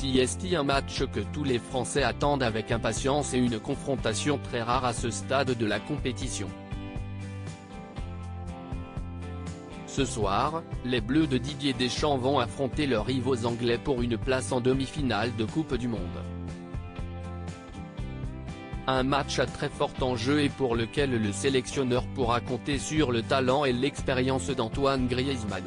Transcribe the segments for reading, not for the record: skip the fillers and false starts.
C'est un match que tous les Français attendent avec impatience et une confrontation très rare à ce stade de la compétition. Ce soir, les Bleus de Didier Deschamps vont affronter leurs rivaux anglais pour une place en demi-finale de Coupe du Monde. Un match à très fort enjeu et pour lequel le sélectionneur pourra compter sur le talent et l'expérience d'Antoine Griezmann.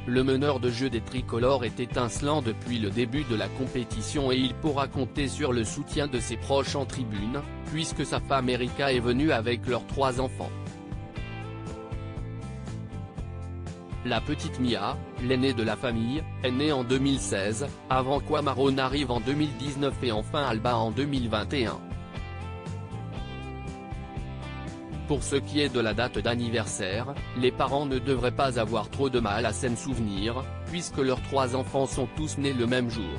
Le meneur de jeu des tricolores est étincelant depuis le début de la compétition et il pourra compter sur le soutien de ses proches en tribune, puisque sa femme Erika est venue avec leurs 3 enfants. La petite Mia, l'aînée de la famille, est née en 2016, avant qu'Amaro n'arrive en 2019 et enfin Alba en 2021. Pour ce qui est de la date d'anniversaire, les parents ne devraient pas avoir trop de mal à s'en souvenir, puisque leurs 3 enfants sont tous nés le même jour.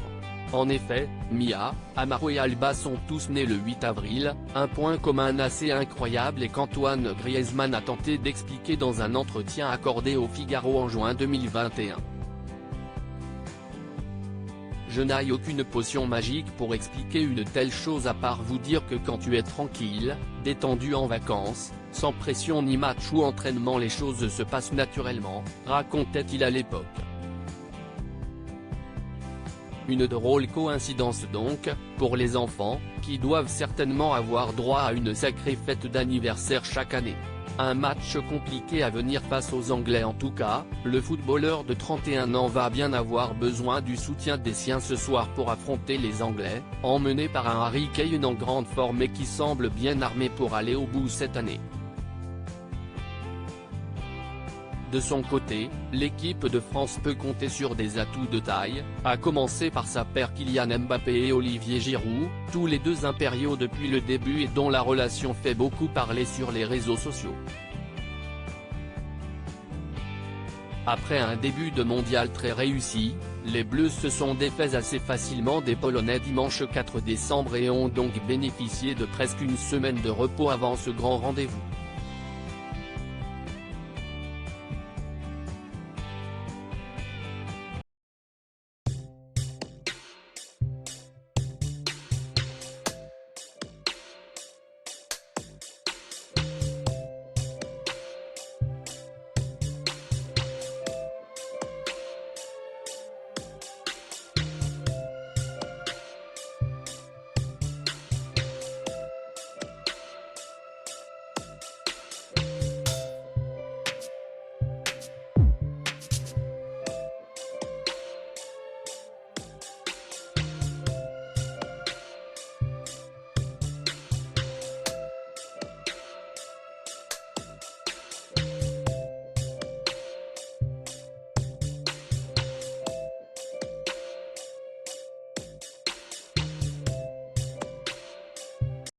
En effet, Mia, Amaro et Alba sont tous nés le 8 avril, un point commun assez incroyable et qu'Antoine Griezmann a tenté d'expliquer dans un entretien accordé au Figaro en juin 2021. Je n'ai aucune potion magique pour expliquer une telle chose à part vous dire que quand tu es tranquille, détendu en vacances, sans pression ni match ou entraînement les choses se passent naturellement, racontait-il à l'époque. Une drôle coïncidence donc, pour les enfants, qui doivent certainement avoir droit à une sacrée fête d'anniversaire chaque année. Un match compliqué à venir face aux Anglais en tout cas, le footballeur de 31 ans va bien avoir besoin du soutien des siens ce soir pour affronter les Anglais, emmenés par un Harry Kane en grande forme et qui semble bien armé pour aller au bout cette année. De son côté, l'équipe de France peut compter sur des atouts de taille, à commencer par sa paire Kylian Mbappé et Olivier Giroud, tous les deux impériaux depuis le début et dont la relation fait beaucoup parler sur les réseaux sociaux. Après un début de mondial très réussi, les Bleus se sont défaits assez facilement des Polonais dimanche 4 décembre et ont donc bénéficié de presque une semaine de repos avant ce grand rendez-vous.